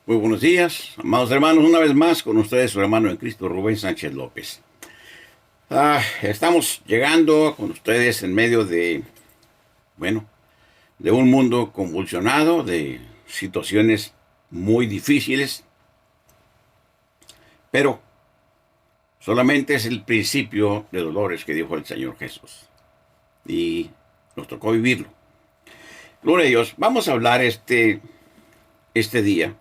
Muy buenos días, amados hermanos, una vez más con ustedes su hermano en Cristo, Rubén Sánchez López. Estamos llegando con ustedes en medio bueno, de un mundo convulsionado, de situaciones muy difíciles, pero solamente es el principio de dolores que dijo el Señor Jesús. Y nos tocó vivirlo. Gloria a Dios, vamos a hablar este día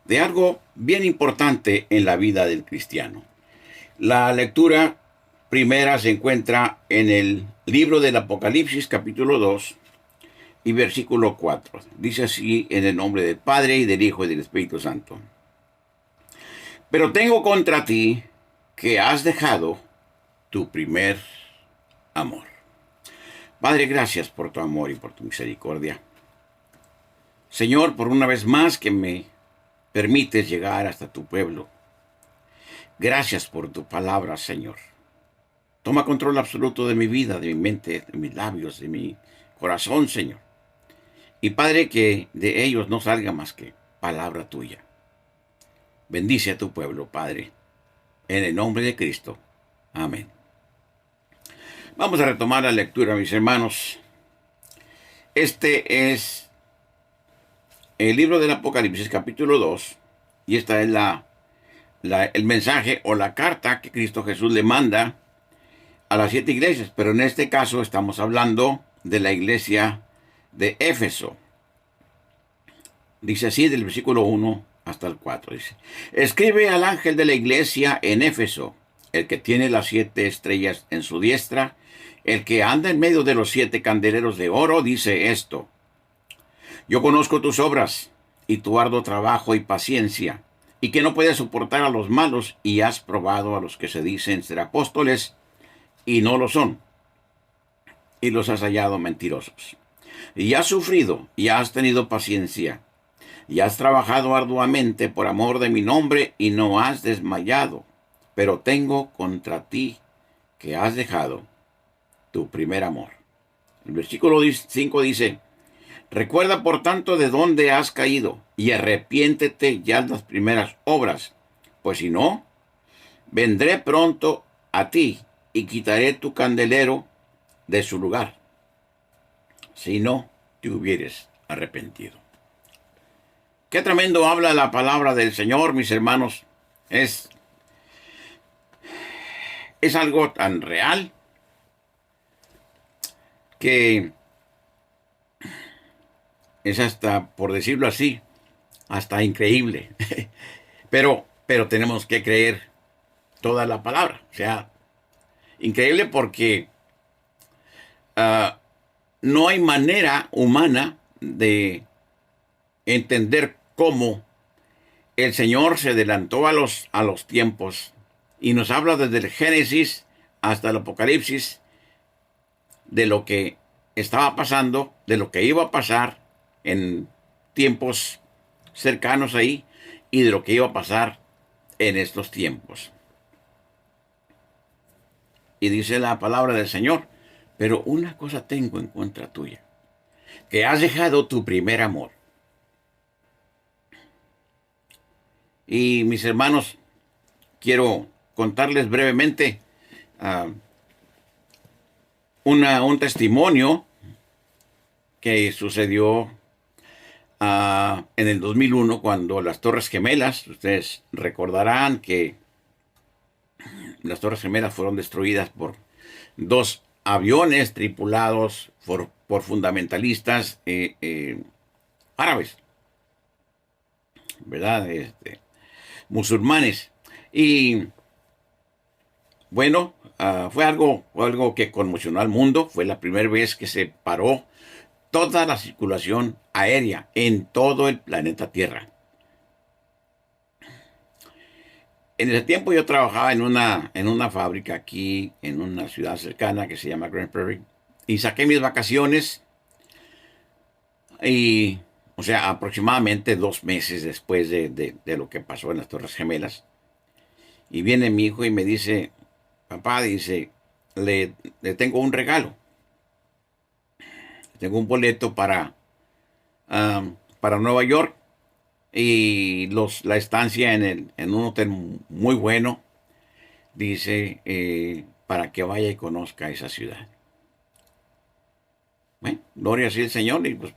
de algo bien importante en la vida del cristiano. La lectura primera se encuentra en el libro del Apocalipsis, capítulo 2 y versículo 4. Dice así: en el nombre del Padre, y del Hijo, y del Espíritu Santo. Pero tengo contra ti que has dejado tu primer amor. Padre, gracias por tu amor y por tu misericordia. Señor, por una vez más que me permites llegar hasta tu pueblo. Gracias por tu palabra, Señor. Toma control absoluto de mi vida, de mi mente, de mis labios, de mi corazón, Señor. Y Padre, que de ellos no salga más que palabra tuya. Bendice a tu pueblo, Padre, en el nombre de Cristo. Amén. Vamos a retomar la lectura, mis hermanos. Este es el libro del Apocalipsis, capítulo 2, y esta es el mensaje o la carta que Cristo Jesús le manda a las 7 iglesias, pero en este caso estamos hablando de la iglesia de Éfeso. Dice así del versículo 1 hasta el 4. Dice: escribe al ángel de la iglesia en Éfeso, el que tiene las 7 estrellas en su diestra, el que anda en medio de los 7 candeleros de oro, dice esto: yo conozco tus obras y tu arduo trabajo y paciencia, y que no puedes soportar a los malos, y has probado a los que se dicen ser apóstoles y no lo son, y los has hallado mentirosos. Y has sufrido y has tenido paciencia, y has trabajado arduamente por amor de mi nombre, y no has desmayado. Pero tengo contra ti que has dejado tu primer amor. El versículo 5 dice: recuerda por tanto de dónde has caído, y arrepiéntete ya de las primeras obras, pues si no, vendré pronto a ti y quitaré tu candelero de su lugar, si no te hubieres arrepentido. Qué tremendo habla la palabra del Señor, mis hermanos. Es algo tan real que es hasta, por decirlo así, hasta increíble. pero tenemos que creer toda la palabra. O sea, increíble porque no hay manera humana de entender cómo el Señor se adelantó a los tiempos y nos habla desde el Génesis hasta el Apocalipsis de lo que estaba pasando, de lo que iba a pasar en tiempos cercanos ahí y de lo que iba a pasar en estos tiempos. Y dice la palabra del Señor: pero una cosa tengo en contra tuya, que has dejado tu primer amor. Y mis hermanos, quiero contarles brevemente un testimonio que sucedió en el 2001, cuando las Torres Gemelas, ustedes recordarán que las Torres Gemelas fueron destruidas por 2 aviones tripulados por fundamentalistas árabes, ¿verdad? Musulmanes. Y bueno, fue algo que conmocionó al mundo. Fue la primera vez que se paró toda la circulación aérea en todo el planeta Tierra. En ese tiempo yo trabajaba en una fábrica aquí, en una ciudad cercana que se llama Grand Prairie, y saqué mis vacaciones, y, o sea, aproximadamente 2 meses después de lo que pasó en las Torres Gemelas. Y viene mi hijo y me dice: papá, dice, le tengo un regalo. Tengo un boleto para Nueva York y la estancia en un hotel muy bueno, dice, para que vaya y conozca esa ciudad. Bueno, gloria sea el Señor, y pues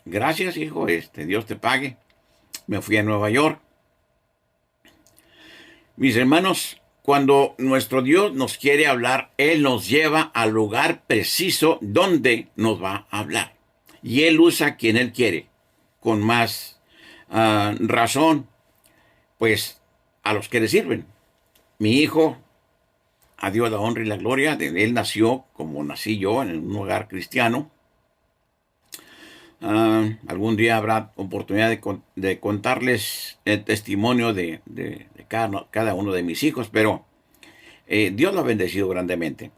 gracias, hijo, Dios te pague. Me fui a Nueva York. Mis hermanos, cuando nuestro Dios nos quiere hablar, Él nos lleva al lugar preciso donde nos va a hablar. Y Él usa a quien Él quiere, con más razón, pues a los que le sirven. Mi hijo, a Dios la honra y la gloria, él nació como nací yo, en un hogar cristiano. Algún día habrá oportunidad de contarles el testimonio de cada uno de mis hijos, pero Dios lo ha bendecido grandemente.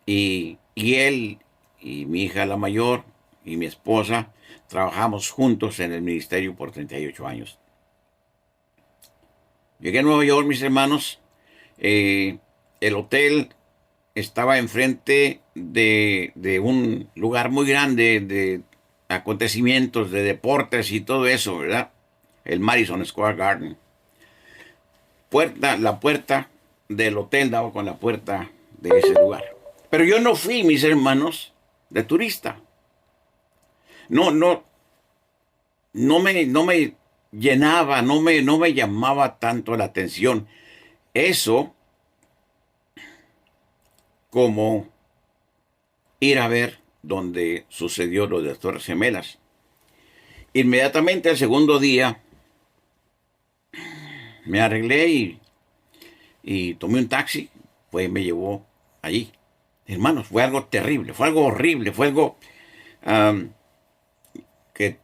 Y él y mi hija la mayor y mi esposa trabajamos juntos en el ministerio por 38 años. Llegué a Nueva York, mis hermanos. El hotel estaba enfrente de un lugar muy grande de acontecimientos, de deportes y todo eso, ¿verdad? El Madison Square Garden. La puerta del hotel daba con la puerta de ese lugar. Pero yo no fui, mis hermanos, de turista. No, no, no me llenaba, no me llamaba tanto la atención eso como ir a ver donde sucedió lo de las Torres Gemelas. Inmediatamente el segundo día me arreglé y tomé un taxi, pues me llevó allí. Hermanos, fue algo terrible, fue algo horrible, fue algo que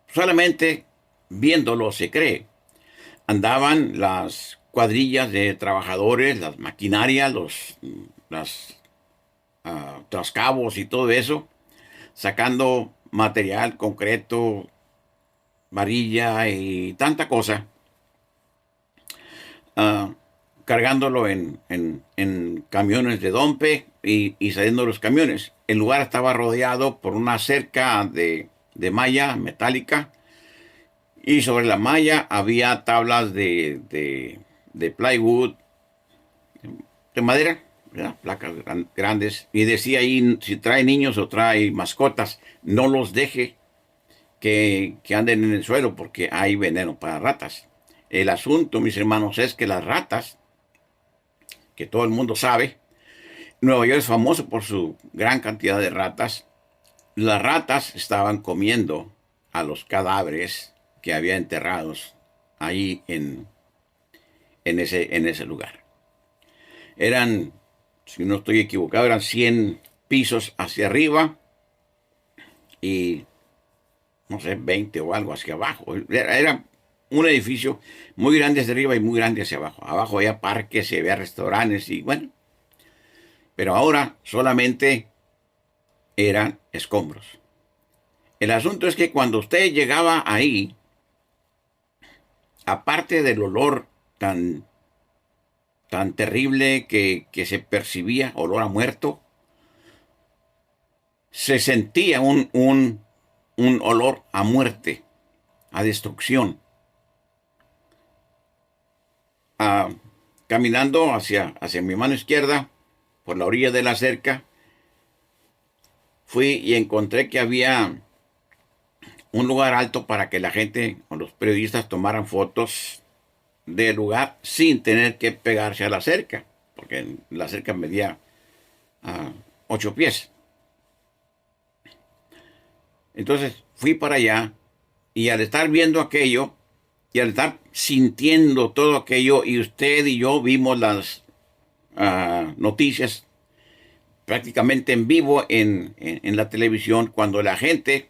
solamente viéndolo se cree. Andaban las cuadrillas de trabajadores, las maquinarias, las trascabos y todo eso, sacando material, concreto, varilla y tanta cosa, cargándolo en camiones de dompe y saliendo los camiones. El lugar estaba rodeado por una cerca de malla metálica y sobre la malla había tablas de plywood, de madera, ¿verdad? Placas grandes, y decía ahí, si trae niños o trae mascotas, no los deje que anden en el suelo porque hay veneno para ratas. El asunto, mis hermanos, es que las ratas, que todo el mundo sabe, Nueva York es famoso por su gran cantidad de ratas. Las ratas estaban comiendo a los cadáveres que había enterrados ahí en ese lugar. Eran, si no estoy equivocado, eran 100 pisos hacia arriba y, no sé, 20 o algo hacia abajo. Era un edificio muy grande hacia arriba y muy grande hacia abajo. Abajo había parques, había restaurantes y bueno. Pero ahora solamente eran escombros. El asunto es que cuando usted llegaba ahí, aparte del olor tan terrible que se percibía, olor a muerto, se sentía un olor a muerte, a destrucción. Caminando hacia mi mano izquierda, por la orilla de la cerca, fui y encontré que había un lugar alto para que la gente o los periodistas tomaran fotos del lugar sin tener que pegarse a la cerca, porque la cerca medía 8 pies. Entonces fui para allá y al estar viendo aquello y al estar sintiendo todo aquello, y usted y yo vimos las noticias prácticamente en vivo en la televisión, cuando la gente,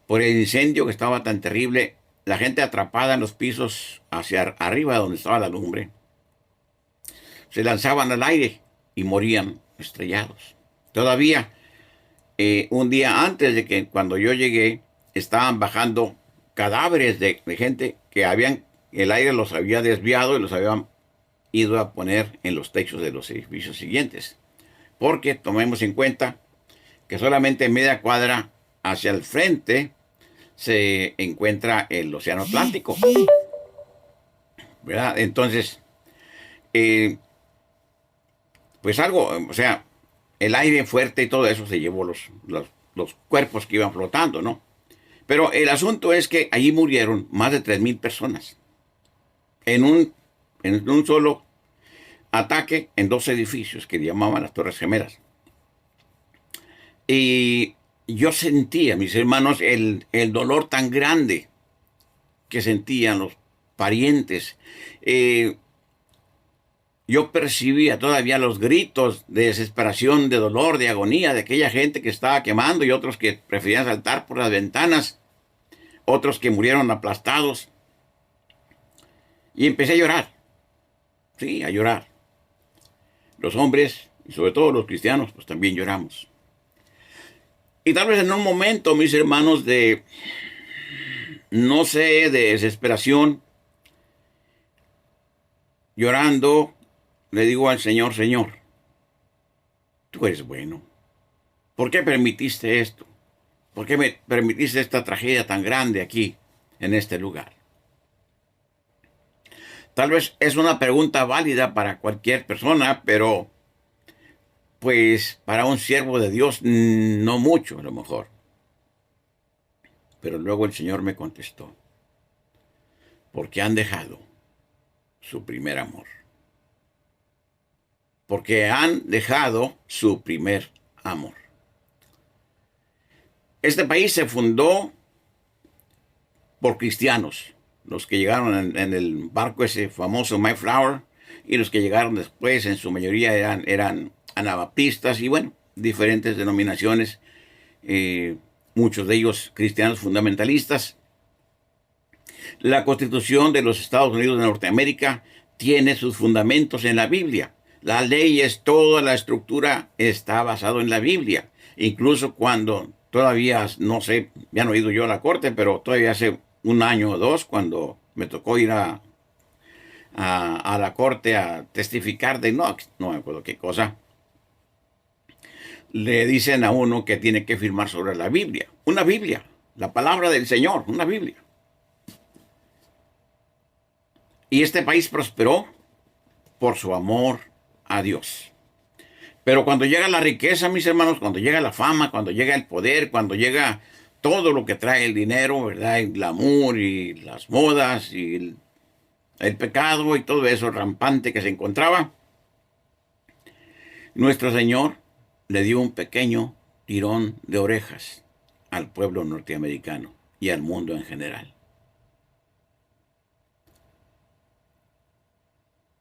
por el incendio que estaba tan terrible, la gente atrapada en los pisos hacia arriba donde estaba la lumbre, se lanzaban al aire y morían estrellados. Todavía un día antes de que cuando yo llegué, estaban bajando cadáveres de gente que el aire los había desviado y los habían ido a poner en los techos de los edificios siguientes. Porque tomemos en cuenta que solamente media cuadra hacia el frente se encuentra el Océano Atlántico, ¿verdad? Entonces, eh, pues algo, o sea, el aire fuerte y todo eso se llevó los cuerpos que iban flotando, ¿no? Pero el asunto es que allí murieron más de 3,000 personas en un solo ataque en dos edificios que llamaban las Torres Gemelas. Y yo sentía, mis hermanos, el dolor tan grande que sentían los parientes. Eh, yo percibía todavía los gritos de desesperación, de dolor, de agonía de aquella gente que estaba quemando y otros que preferían saltar por las ventanas, otros que murieron aplastados. Y empecé a llorar, sí, a llorar. Los hombres, y sobre todo los cristianos, pues también lloramos. Y tal vez en un momento, mis hermanos, de, no sé, de desesperación, llorando, le digo al Señor, Señor, tú eres bueno. ¿Por qué permitiste esto? ¿Por qué me permitiste esta tragedia tan grande aquí, en este lugar? Tal vez es una pregunta válida para cualquier persona, pero pues para un siervo de Dios no mucho a lo mejor. Pero luego el Señor me contestó, porque han dejado su primer amor. Porque han dejado su primer amor. Este país se fundó por cristianos, los que llegaron en el barco ese famoso Mayflower, y los que llegaron después en su mayoría eran anabaptistas y bueno, diferentes denominaciones, muchos de ellos cristianos fundamentalistas. La Constitución de los Estados Unidos de Norteamérica tiene sus fundamentos en la Biblia. Las leyes, toda la estructura está basado en la Biblia. Incluso cuando todavía, no sé, ya no he ido yo a la corte, pero todavía hace un año o dos, cuando me tocó ir a la corte a testificar de no me acuerdo qué cosa, le dicen a uno que tiene que firmar sobre la Biblia. Una Biblia, la palabra del Señor, una Biblia. Y este país prosperó por su amor a Dios. Pero cuando llega la riqueza, mis hermanos, cuando llega la fama, cuando llega el poder, cuando llega todo lo que trae el dinero, ¿verdad? El glamour y las modas y el pecado y todo eso rampante que se encontraba, nuestro Señor le dio un pequeño tirón de orejas al pueblo norteamericano y al mundo en general.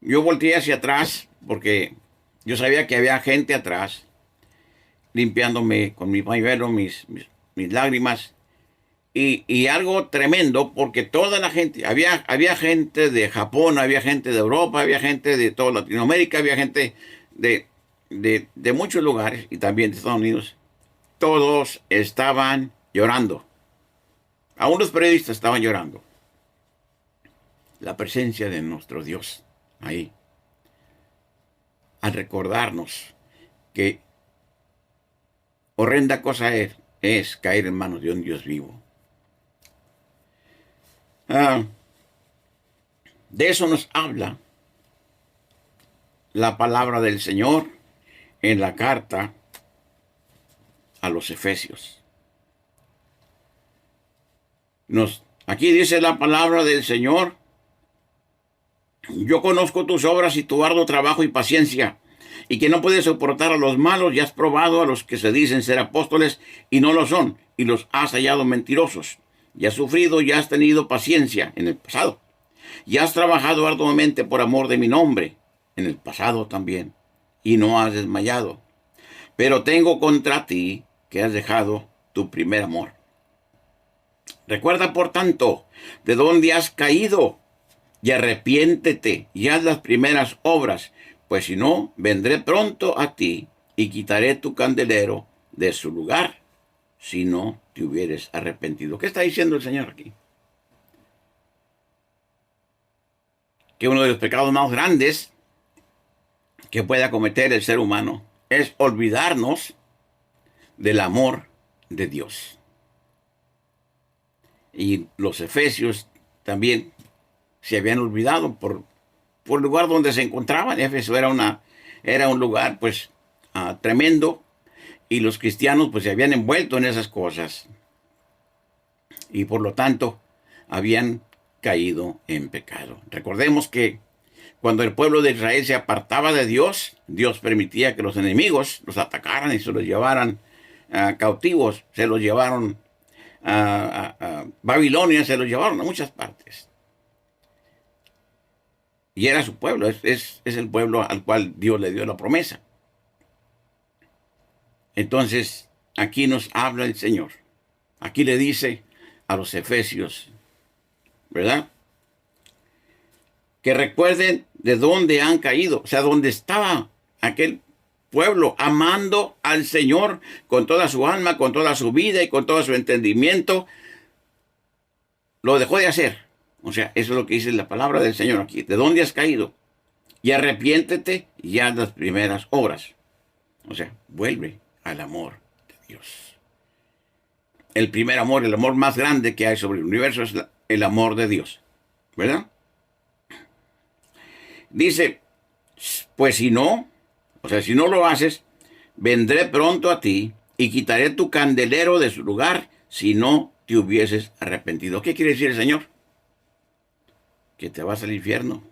Yo volteé hacia atrás porque yo sabía que había gente atrás limpiándome con mi pañuelo mis lágrimas y algo tremendo porque toda la gente, había gente de Japón, había gente de Europa, había gente de toda Latinoamérica, había gente de muchos lugares y también de Estados Unidos. Todos estaban llorando. Aún los periodistas estaban llorando. La presencia de nuestro Dios ahí, al recordarnos que horrenda cosa es caer en manos de un Dios vivo. De eso nos habla la palabra del Señor en la carta a los Efesios. Aquí dice la palabra del Señor: yo conozco tus obras y tu arduo trabajo y paciencia, y que no puedes soportar a los malos, y has probado a los que se dicen ser apóstoles y no lo son, y los has hallado mentirosos. Y has sufrido y has tenido paciencia en el pasado. Y has trabajado arduamente por amor de mi nombre en el pasado también, y no has desmayado. Pero tengo contra ti que has dejado tu primer amor. Recuerda, por tanto, de dónde has caído, y arrepiéntete y haz las primeras obras, pues si no, vendré pronto a ti y quitaré tu candelero de su lugar, si no te hubieres arrepentido. ¿Qué está diciendo el Señor aquí? Que uno de los pecados más grandes que pueda cometer el ser humano es olvidarnos del amor de Dios. Y los efesios también se habían olvidado por el lugar donde se encontraban. Éfeso era un lugar pues tremendo, y los cristianos pues se habían envuelto en esas cosas y por lo tanto habían caído en pecado. Recordemos que cuando el pueblo de Israel se apartaba de Dios, Dios permitía que los enemigos los atacaran y se los llevaran cautivos, se los llevaron a Babilonia, se los llevaron a muchas partes. Y era su pueblo, es el pueblo al cual Dios le dio la promesa. Entonces, aquí nos habla el Señor. Aquí le dice a los efesios, ¿verdad? Que recuerden de dónde han caído, o sea, dónde estaba aquel pueblo amando al Señor con toda su alma, con toda su vida y con todo su entendimiento. Lo dejó de hacer. O sea, eso es lo que dice la palabra del Señor aquí. ¿De dónde has caído? Y arrepiéntete ya de las primeras obras. O sea, vuelve al amor de Dios. El primer amor, el amor más grande que hay sobre el universo es el amor de Dios. ¿Verdad? Dice, pues si no, o sea, si no lo haces, vendré pronto a ti y quitaré tu candelero de su lugar si no te hubieses arrepentido. ¿Qué quiere decir el Señor? Que te vas al infierno.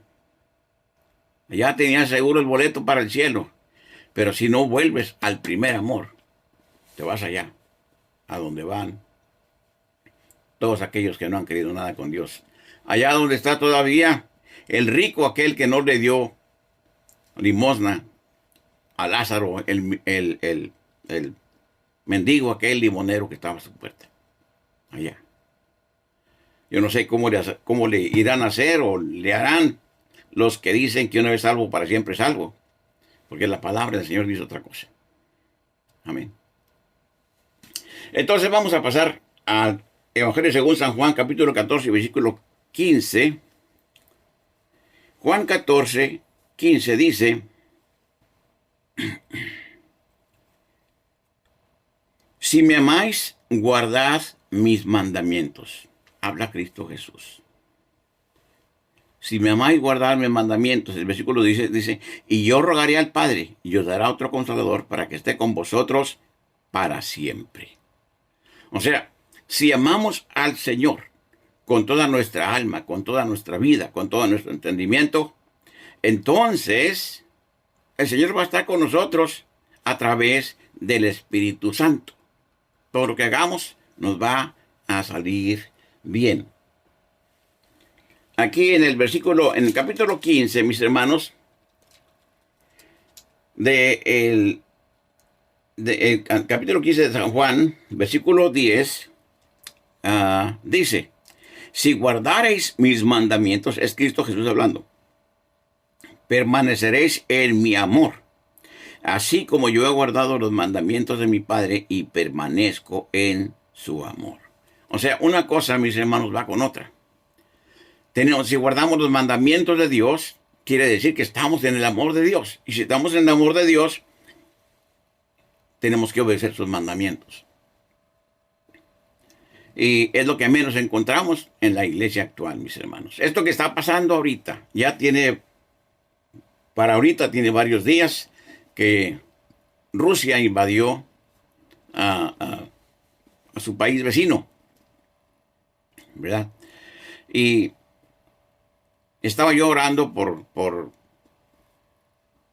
Ya tenías seguro el boleto para el cielo, pero si no vuelves al primer amor, te vas allá, a donde van todos aquellos que no han querido nada con Dios. Allá donde está todavía el rico, aquel que no le dio limosna a Lázaro, el mendigo, aquel limonero que estaba a su puerta. Allá. Yo no sé cómo le irán a hacer o le harán los que dicen que una vez salvo para siempre es salvo. Porque la palabra del Señor dice otra cosa. Amén. Entonces vamos a pasar al Evangelio según San Juan, capítulo 14, versículo 15. Juan 14, 15 dice: si me amáis, guardad mis mandamientos. Habla Cristo Jesús. Si me amáis, guardad mis mandamientos. El versículo dice, y yo rogaré al Padre, y os dará otro Consolador para que esté con vosotros para siempre. O sea, si amamos al Señor con toda nuestra alma, con toda nuestra vida, con todo nuestro entendimiento, entonces el Señor va a estar con nosotros a través del Espíritu Santo. Todo lo que hagamos nos va a salir bien. Aquí en el capítulo 15, mis hermanos, del capítulo 15 de San Juan, versículo 10, dice, si guardareis mis mandamientos, es Cristo Jesús hablando, permaneceréis en mi amor, así como yo he guardado los mandamientos de mi Padre y permanezco en su amor. O sea, una cosa, mis hermanos, va con otra. Si guardamos los mandamientos de Dios, quiere decir que estamos en el amor de Dios. Y si estamos en el amor de Dios, tenemos que obedecer sus mandamientos. Y es lo que menos encontramos en la iglesia actual, mis hermanos. Esto que está pasando ahorita, para ahorita tiene varios días que Rusia invadió a su país vecino, ¿verdad? Y estaba yo orando por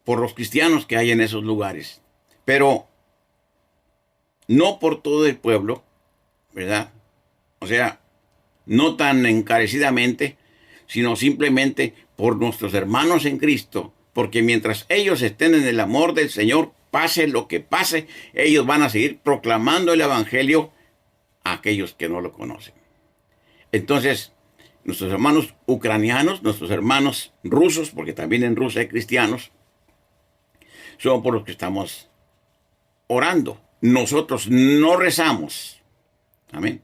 los cristianos que hay en esos lugares, pero no por todo el pueblo, ¿verdad? O sea, no tan encarecidamente, sino simplemente por nuestros hermanos en Cristo, porque mientras ellos estén en el amor del Señor, pase lo que pase, ellos van a seguir proclamando el Evangelio a aquellos que no lo conocen. Entonces, nuestros hermanos ucranianos, nuestros hermanos rusos, porque también en Rusia hay cristianos, son por los que estamos orando. Nosotros no rezamos. Amén.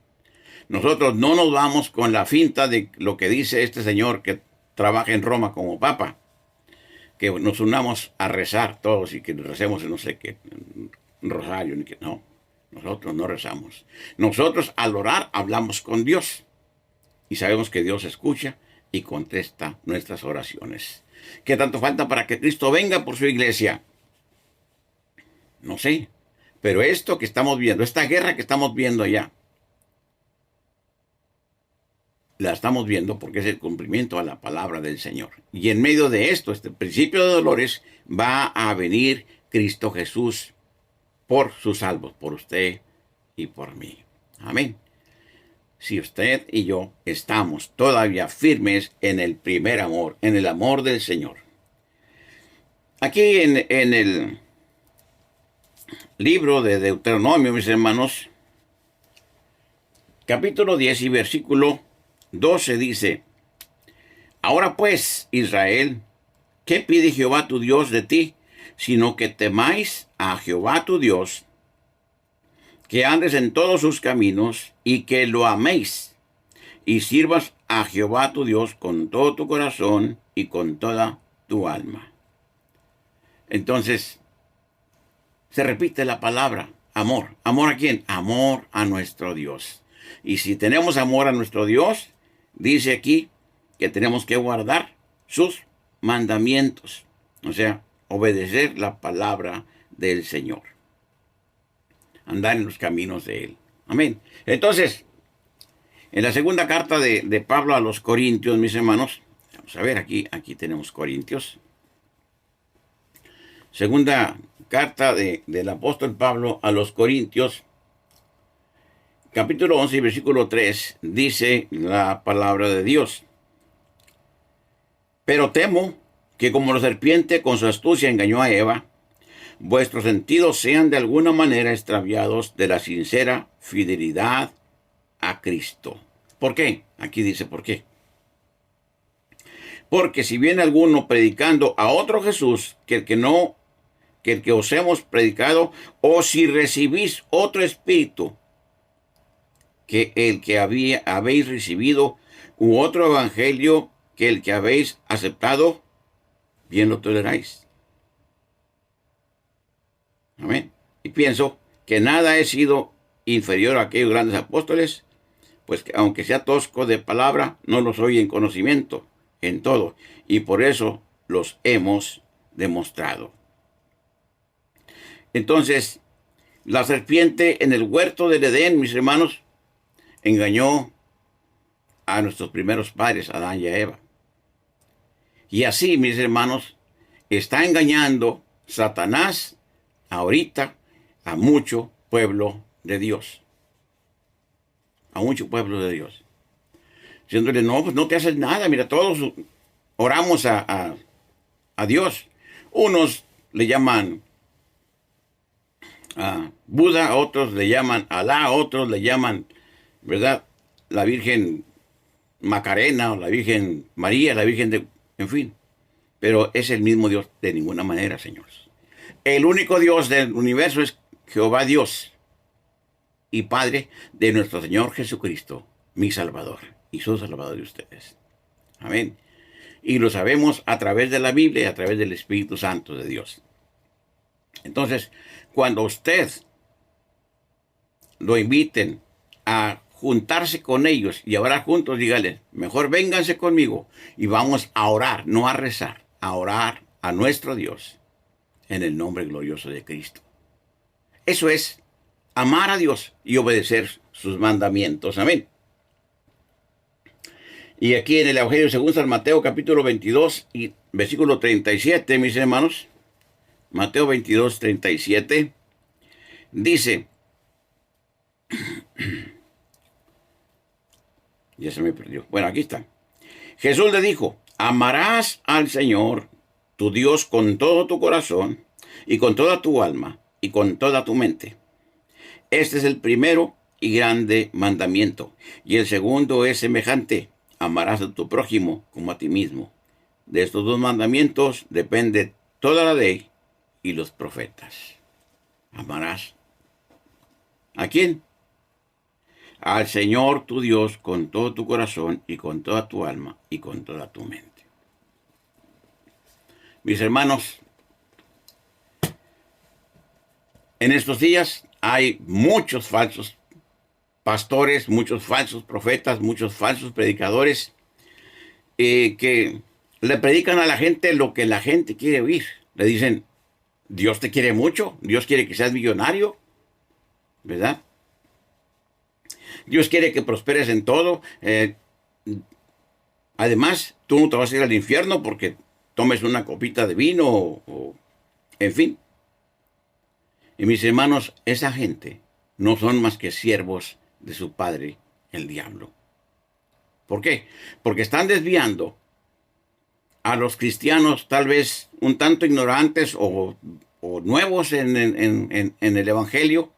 Nosotros no nos vamos con la finta de lo que dice este señor que trabaja en Roma como papa, que nos unamos a rezar todos y que recemos no sé qué, un rosario, ni que no. Nosotros no rezamos. Nosotros al orar hablamos con Dios. y sabemos que Dios escucha y contesta nuestras oraciones. ¿Qué tanto falta para que Cristo venga por su iglesia? No sé, pero esto que estamos viendo, esta guerra que estamos viendo allá, la estamos viendo porque es el cumplimiento a la palabra del Señor. Y en medio de esto, este principio de dolores, va a venir Cristo Jesús por sus salvos, por usted y por mí. Amén. Si usted y yo estamos todavía firmes en el primer amor, en el amor del Señor. Aquí en el libro de Deuteronomio, mis hermanos, capítulo 10 y versículo 12 dice: Ahora pues, Israel, ¿qué pide Jehová tu Dios de ti? Sino que temáis a Jehová tu Dios, que andes en todos sus caminos y que lo améis, y sirvas a Jehová tu Dios con todo tu corazón y con toda tu alma. Entonces, se repite la palabra amor. ¿Amor a quién? Amor a nuestro Dios. Y si tenemos amor a nuestro Dios, dice aquí que tenemos que guardar sus mandamientos. O sea, obedecer la palabra del Señor. Andar en los caminos de Él. Amén. Entonces, en la segunda carta de Pablo a los Corintios, mis hermanos, vamos a ver, aquí tenemos Corintios. Segunda carta del apóstol Pablo a los Corintios, capítulo 11 y versículo 3, dice la palabra de Dios: Pero temo que como la serpiente con su astucia engañó a Eva, vuestros sentidos sean de alguna manera extraviados de la sincera fidelidad a Cristo. ¿Por qué? Aquí dice por qué. Porque si viene alguno predicando a otro Jesús que el que os hemos predicado, o si recibís otro espíritu que el que habéis recibido, u otro evangelio que el que habéis aceptado, bien lo toleráis. Amén. Y pienso que nada he sido inferior a aquellos grandes apóstoles, pues que aunque sea tosco de palabra, no lo soy en conocimiento, en todo, y por eso los hemos demostrado. Entonces, la serpiente en el huerto del Edén, mis hermanos, engañó a nuestros primeros padres, a Adán y a Eva. Y así, mis hermanos, está engañando Satanás ahorita a mucho pueblo de Dios. A mucho pueblo de Dios. Diciéndole, no, pues no te haces nada. Mira, todos oramos a Dios. Unos le llaman a Buda, otros le llaman Alá, otros le llaman, ¿verdad?, la Virgen Macarena, o la Virgen María, la Virgen de... En fin. Pero es el mismo Dios de ninguna manera, señores. El único Dios del universo es Jehová Dios y Padre de nuestro Señor Jesucristo, mi Salvador y su Salvador de ustedes. Amén. Y lo sabemos a través de la Biblia y a través del Espíritu Santo de Dios. Entonces, cuando usted lo inviten a juntarse con ellos y a orar juntos, dígale, mejor vénganse conmigo y vamos a orar, no a rezar, a orar a nuestro Dios en el nombre glorioso de Cristo. Eso es amar a Dios y obedecer sus mandamientos. Amén. Y aquí en el Evangelio según San Mateo, capítulo 22 y versículo 37, mis hermanos, Mateo 22, 37, dice, ya se me perdió. Bueno, aquí está. Jesús le dijo, amarás al Señor, tu Dios, con todo tu corazón, y con toda tu alma, y con toda tu mente. Este es el primero y grande mandamiento. Y el segundo es semejante, amarás a tu prójimo como a ti mismo. De estos dos mandamientos depende toda la ley y los profetas. Amarás. ¿A quién? Al Señor tu Dios con todo tu corazón y con toda tu alma y con toda tu mente. Mis hermanos, en estos días hay muchos falsos pastores, muchos falsos profetas, muchos falsos predicadores que le predican a la gente lo que la gente quiere oír. Le dicen, Dios te quiere mucho, Dios quiere que seas millonario, ¿verdad? Dios quiere que prosperes en todo. Además, tú no te vas a ir al infierno porque tomes una copita de vino en fin. Y mis hermanos, esa gente no son más que siervos de su padre, el diablo. ¿Por qué? Porque están desviando a los cristianos tal vez un tanto ignorantes o nuevos en el Evangelio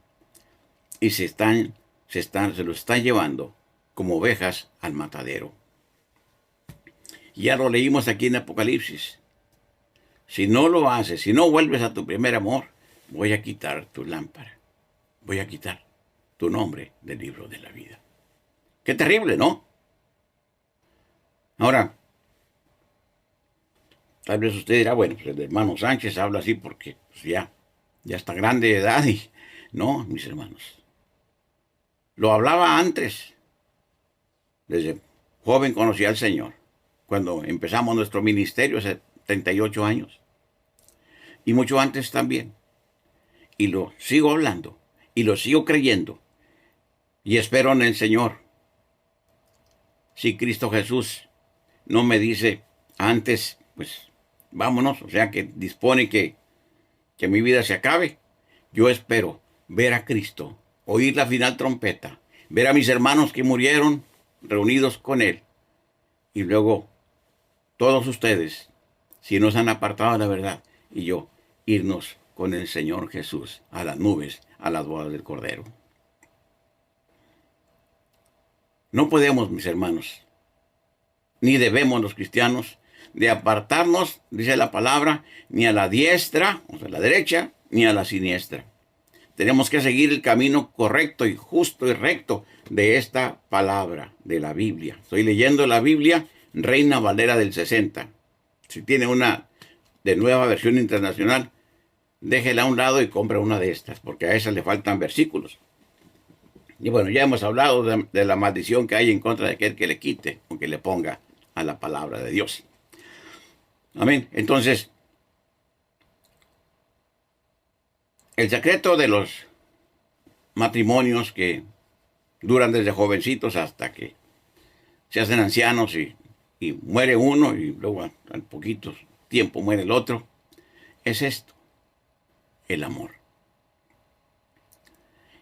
y se lo están llevando como ovejas al matadero. Ya lo leímos aquí en Apocalipsis. Si no lo haces, si no vuelves a tu primer amor, voy a quitar tu lámpara. Voy a quitar tu nombre del libro de la vida. Qué terrible, ¿no? Ahora, tal vez usted dirá, bueno, pues el hermano Sánchez habla así porque pues ya está grande de edad y... No, mis hermanos. Lo hablaba antes. Desde joven conocí al Señor. Cuando empezamos nuestro ministerio hace 38 años. Y mucho antes también. Y lo sigo hablando. Y lo sigo creyendo. Y espero en el Señor. Si Cristo Jesús no me dice antes, pues vámonos. O sea, que dispone que mi vida se acabe. Yo espero ver a Cristo, oír la final trompeta, ver a mis hermanos que murieron reunidos con Él. Y luego todos ustedes, si no se han apartado de la verdad, y yo, irnos con el Señor Jesús a las nubes, a las bodas del Cordero. No podemos, mis hermanos, ni debemos los cristianos, de apartarnos, dice la palabra, ni a la diestra, o sea, a la derecha, ni a la siniestra. Tenemos que seguir el camino correcto y justo y recto de esta palabra, de la Biblia. Estoy leyendo la Biblia, Reina Valera del 60. Si tiene una de nueva versión internacional, déjela a un lado y compra una de estas, porque a esa le faltan versículos. Y bueno, ya hemos hablado de la maldición que hay en contra de aquel que le quite o que le ponga a la palabra de Dios. Amén. Entonces, el secreto de los matrimonios que duran desde jovencitos hasta que se hacen ancianos y muere uno y luego al poquito tiempo muere el otro, es esto, el amor.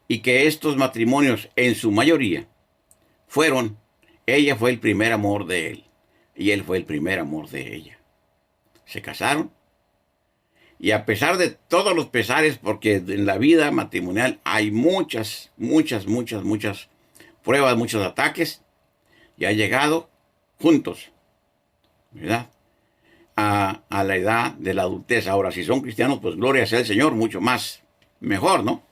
Y que estos matrimonios, en su mayoría, ella fue el primer amor de él y él fue el primer amor de ella. Se casaron y a pesar de todos los pesares, porque en la vida matrimonial hay muchas pruebas, muchos ataques, y han llegado juntos, ¿verdad? A la edad de la adultez. Ahora, si son cristianos, pues gloria sea el Señor, mucho más, mejor, ¿no?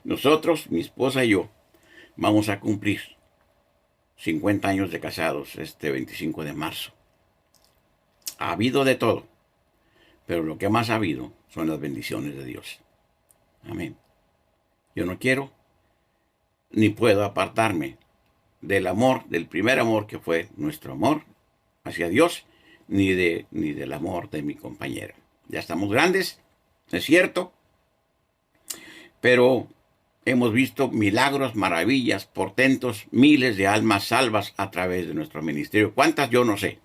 Nosotros, mi esposa y yo, vamos a cumplir 50 años de casados este 25 de marzo. Ha habido de todo, pero lo que más ha habido son las bendiciones de Dios. Amén. Yo no quiero ni puedo apartarme del amor, del primer amor que fue nuestro amor hacia Dios, ni del amor de mi compañera. Ya estamos grandes, es cierto, pero hemos visto milagros, maravillas, portentos, miles de almas salvas a través de nuestro ministerio. ¿Cuántas? Yo no sé.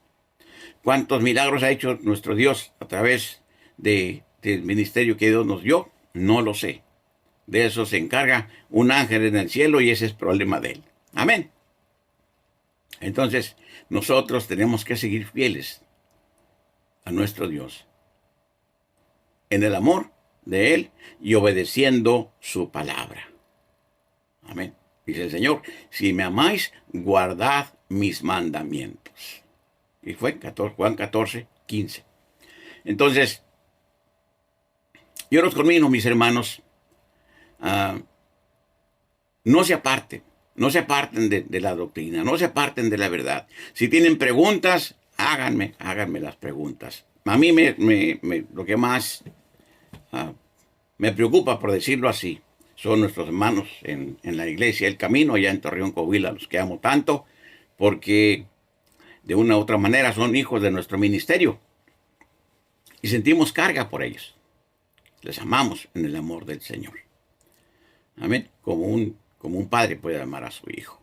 ¿Cuántos milagros ha hecho nuestro Dios a través del ministerio que Dios nos dio? No lo sé. De eso se encarga un ángel en el cielo y ese es problema de él. Amén. Entonces, nosotros tenemos que seguir fieles a nuestro Dios en el amor de Él y obedeciendo su palabra. Amén. Dice el Señor, si me amáis, guardad mis mandamientos. Y fue Juan 14, 15. Entonces, yo los conmino, mis hermanos, no se aparten de la doctrina, no se aparten de la verdad. Si tienen preguntas, háganme las preguntas. A mí lo que más me preocupa, por decirlo así, son nuestros hermanos en la iglesia El Camino, allá en Torreón, Coahuila, los que amo tanto, porque de una u otra manera son hijos de nuestro ministerio y sentimos carga por ellos. Les amamos en el amor del Señor. Amén. Como un padre puede amar a su hijo.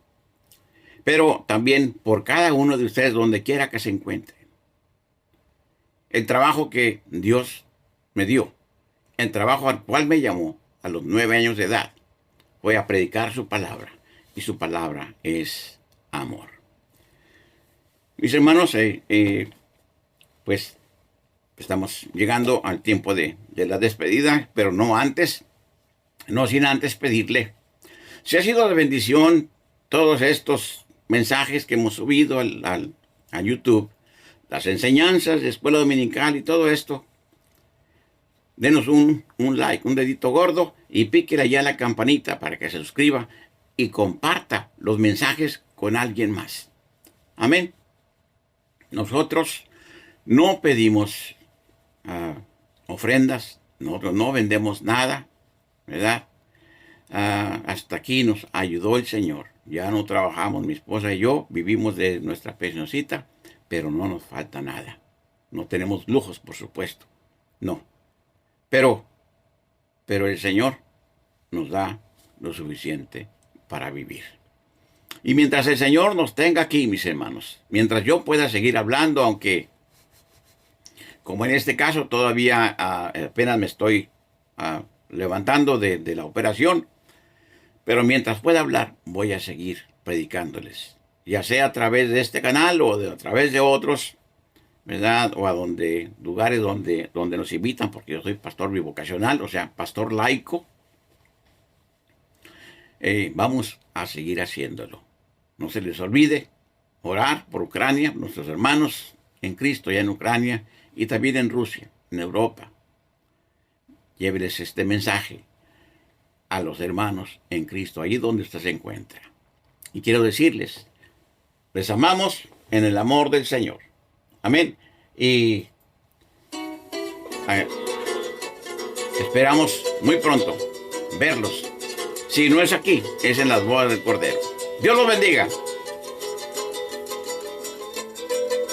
Pero también por cada uno de ustedes, donde quiera que se encuentren. El trabajo que Dios me dio, el trabajo al cual me llamó a los 9 años de edad, fue a predicar su palabra. Y su palabra es amor. Mis hermanos, pues estamos llegando al tiempo de la despedida, pero no sin antes pedirle. Si ha sido de bendición todos estos mensajes que hemos subido a YouTube, las enseñanzas de escuela dominical y todo esto, denos un like, un dedito gordo y píquele allá la campanita para que se suscriba y comparta los mensajes con alguien más. Amén. Nosotros no pedimos ofrendas, nosotros no vendemos nada, ¿verdad? Hasta aquí nos ayudó el Señor. Ya no trabajamos, mi esposa y yo vivimos de nuestra pensioncita, pero no nos falta nada. No tenemos lujos, por supuesto, no. Pero el Señor nos da lo suficiente para vivir. Y mientras el Señor nos tenga aquí, mis hermanos, mientras yo pueda seguir hablando, aunque, como en este caso, todavía apenas me estoy levantando de la operación, pero mientras pueda hablar, voy a seguir predicándoles, ya sea a través de este canal o a través de otros, ¿verdad? O a lugares donde nos invitan, porque yo soy pastor bivocacional, o sea, pastor laico. Vamos a seguir haciéndolo. No se les olvide orar por Ucrania, nuestros hermanos en Cristo ya en Ucrania y también en Rusia, en Europa. Lléveles este mensaje a los hermanos en Cristo, allí donde usted se encuentra. Y quiero decirles, les amamos en el amor del Señor. Amén. Y esperamos muy pronto verlos. Si no es aquí, es en las bodas del Cordero. Dios los bendiga.